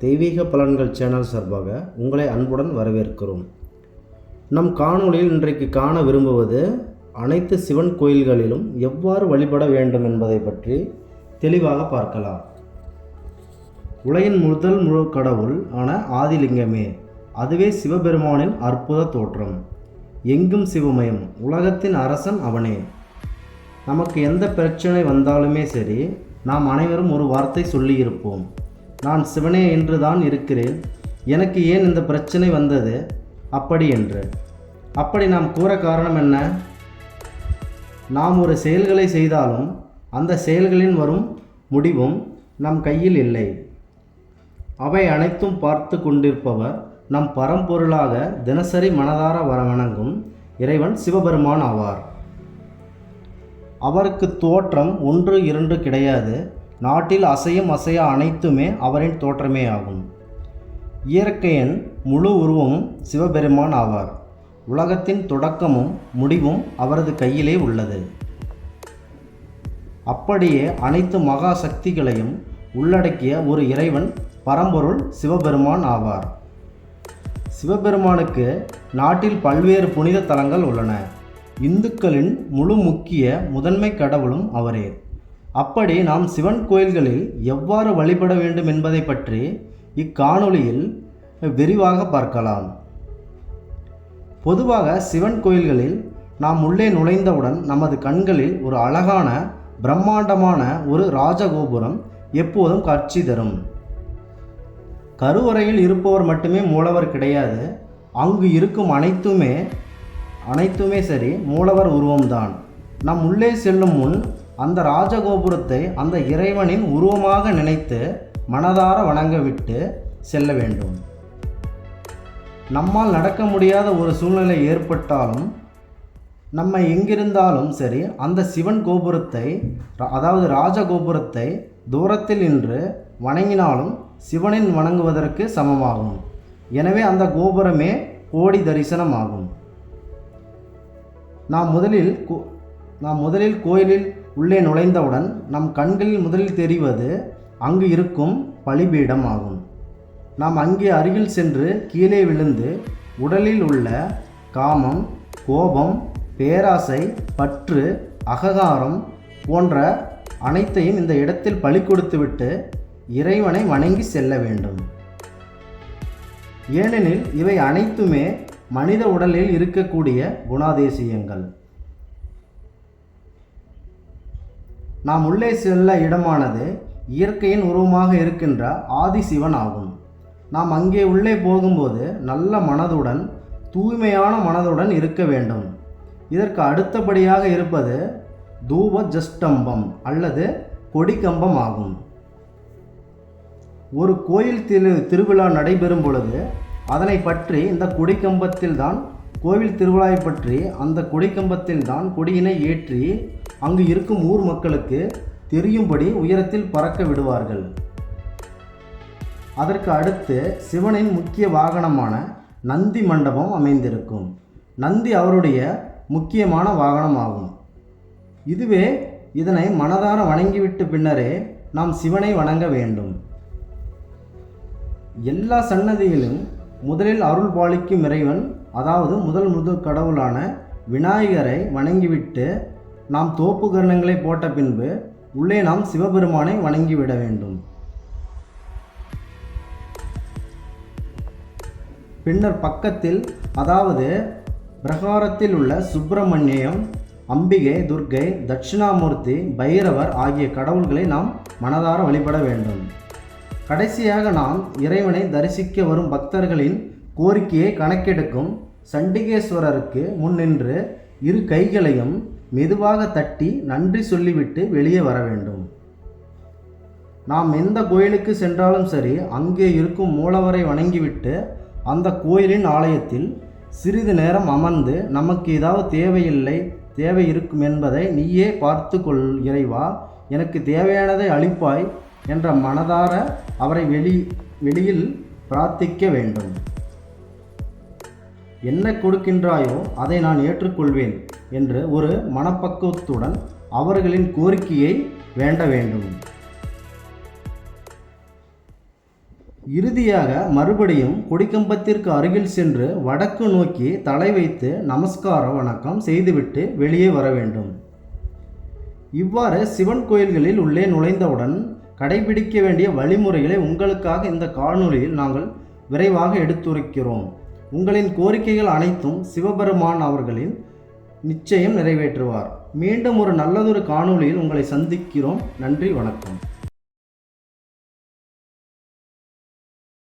தெய்வீக பலன்கள் சேனல் சார்பாக உங்களை அன்புடன் வரவேற்கிறோம். நம் காணொளியில் இன்றைக்கு காண விரும்புவது அனைத்து சிவன் கோயில்களிலும் எவ்வாறு வழிபட வேண்டும் என்பதை பற்றி தெளிவாக பார்க்கலாம். உலகின் முதல் முழு கடவுள் ஆன ஆதிலிங்கமே, அதுவே சிவபெருமானின் அற்புத தோற்றம். எங்கும் சிவமயம், உலகத்தின் அரசன் அவனே. நமக்கு எந்த பிரச்சனை வந்தாலுமே சரி, நாம் அனைவரும் ஒரு வார்த்தை சொல்லியிருப்போம், நான் சிவனே என்று தான் இருக்கிறேன், எனக்கு ஏன் இந்த பிரச்சனை வந்தது அப்படி என்று. அப்படி நாம் கூற காரணம் என்ன? நாம் ஒரு செயல்களை செய்தாலும் அந்த செயல்களின் வரும் முடிவும் நம் கையில் இல்லை. அவை அனைத்தும் பார்த்து கொண்டிருப்பவர் நம் பரம்பொருளாக தினசரி மனதார வணங்கும் இறைவன் சிவபெருமான் ஆவார். அவருக்கு தோற்றம் ஒன்று இரண்டு கிடையாது. நாட்டில் அசையும் அசையா அனைத்துமே அவரின் தோற்றமே ஆகும். இயற்கையின் முழு உருவமும் சிவபெருமான் ஆவார். உலகத்தின் தொடக்கமும் முடிவும் அவரது கையிலே உள்ளது. அப்படியே அனைத்து மகா சக்திகளையும் உள்ளடக்கிய ஒரு இறைவன் பரம்பொருள் சிவபெருமான் ஆவார். சிவபெருமானுக்கு நாட்டில் பல்வேறு புனித தலங்கள் உள்ளன. இந்துக்களின் முழு முக்கிய முதன்மை கடவுளும் அவரே. அப்படி நாம் சிவன் கோயில்களில் எவ்வாறு வழிபட வேண்டும் என்பதை பற்றி இக்காணொளியில் விரிவாக பார்க்கலாம். பொதுவாக சிவன் கோயில்களில் நாம் உள்ளே நுழைந்தவுடன் நமது கண்களில் ஒரு அழகான பிரம்மாண்டமான ஒரு ராஜகோபுரம் எப்போதும் காட்சி தரும். கருவறையில் இருப்பவர் மட்டுமே மூலவர் கிடையாது. அங்கு இருக்கும் அனைத்துமே சரி மூலவர் உருவம்தான். நம் உள்ளே செல்லும் முன் அந்த ராஜகோபுரத்தை அந்த இறைவனின் உருவமாக நினைத்து மனதார வணங்கவிட்டு செல்ல வேண்டும். நம்மால் நடக்க முடியாத ஒரு சூழ்நிலை ஏற்பட்டாலும் நம்ம எங்கிருந்தாலும் சரி, அந்த சிவன் கோபுரத்தை, அதாவது ராஜகோபுரத்தை தூரத்தில் நின்று வணங்கினாலும் சிவனின் வணங்குவதற்கு சமமாகும். எனவே அந்த கோபுரமே கோடி தரிசனம் ஆகும். நாம் முதலில் கோயிலில் உள்ளே நுழைந்தவுடன் நம் கண்களில் முதலில் தெரிவது அங்கு இருக்கும் பலிபீடம் ஆகும். நாம் அங்கே அருகில் சென்று கீழே விழுந்து உடலில் உள்ள காமம், கோபம், பேராசை, பற்று, அகங்காரம் போன்ற அனைத்தையும் இந்த இடத்தில் பலி கொடுத்துவிட்டு இறைவனை வணங்கி செல்ல வேண்டும். ஏனெனில் இவை அனைத்துமே மனித உடலில் இருக்கக்கூடிய குணாதிசயங்கள். நாம் உள்ளே செல்ல இடமானது இயற்கையின் உருவமாக இருக்கின்ற ஆதிசிவன் ஆகும். நாம் அங்கே உள்ளே போகும்போது நல்ல மனதுடன், தூய்மையான மனதுடன் இருக்க வேண்டும். இதற்கு அடுத்தபடியாக இருப்பது தூப ஜஸ்டம்பம் அல்லது கொடிக்கம்பம் ஆகும். ஒரு கோயில் திருவிழா நடைபெறும் பொழுது அதனை பற்றி இந்த கொடிக்கம்பத்தில் தான், கோவில் திருவிழாவை பற்றி அந்த கொடிக்கம்பத்தில் தான் கொடியினை ஏற்றி அங்கு இருக்கும் ஊர் மக்களுக்கு தெரியும்படி உயரத்தில் பறக்க விடுவார்கள். அதற்கு அடுத்து சிவனின் முக்கிய வாகனமான நந்தி மண்டபம் அமைந்திருக்கும். நந்தி அவருடைய முக்கியமான வாகனம் ஆகும். இதனை மனதார வணங்கிவிட்டு பின்னரே நாம் சிவனை வணங்க வேண்டும். எல்லா சன்னதியிலும் முதலில் அருள் பாலிக்கும் இறைவன், அதாவது முதல் கடவுளான விநாயகரை வணங்கிவிட்டு நாம் தோப்பு கரணங்களை போட்ட பின்பு உள்ளே நாம் சிவபெருமானை வணங்கிவிட வேண்டும். பின்னர் பக்கத்தில், அதாவது பிரகாரத்தில் உள்ள சுப்பிரமணியம், அம்பிகை, துர்க்கை, தட்சிணாமூர்த்தி, பைரவர் ஆகிய கடவுள்களை நாம் மனதார வழிபட வேண்டும். கடைசியாக நாம் இறைவனை தரிசிக்க வரும் பக்தர்களின் கோரிக்கையை கணக்கெடுக்கும் சண்டிகேஸ்வரருக்கு முன்னின்று இரு கைகளையும் மெதுவாக தட்டி நன்றி சொல்லிவிட்டு வெளியே வர வேண்டும். நாம் எந்த கோயிலுக்கு சென்றாலும் சரி, அங்கே இருக்கும் மூலவரை வணங்கிவிட்டு அந்த கோயிலின் ஆலயத்தில் சிறிது நேரம் அமர்ந்து நமக்கு ஏதாவது தேவை இருக்கும் என்பதை நீயே பார்த்து கொள் இறைவா, எனக்கு தேவையானதை அளிப்பாய் என்ற மனதார அவரை வெளியில் பிரார்த்திக்க வேண்டும். என்ன கொடுக்கின்றாயோ அதை நான் ஏற்றுக்கொள்வேன் என்று ஒரு மனப்பக்குவத்துடன் அவர்களின் கோரிக்கையை வேண்ட வேண்டும். இறுதியாக மறுபடியும் கொடிக்கம்பத்திற்கு அருகில் சென்று வடக்கு நோக்கி தலை வைத்து நமஸ்கார வணக்கம் செய்துவிட்டு வெளியே வர வேண்டும். இவ்வாறு சிவன் கோயில்களில் உள்ளே நுழைந்தவுடன் கடைபிடிக்க வேண்டிய வழிமுறைகளை உங்களுக்காக இந்த காணொளியில் நாங்கள் விரைவாக எடுத்துரைக்கிறோம். உங்களின் கோரிக்கைகள் அனைத்தும் சிவபெருமான் அவர்களின் நிச்சயம் நிறைவேற்றுவார். மீண்டும் ஒரு நல்லதொரு காணொளியில் உங்களை சந்திக்கிறோம். நன்றி, வணக்கம்.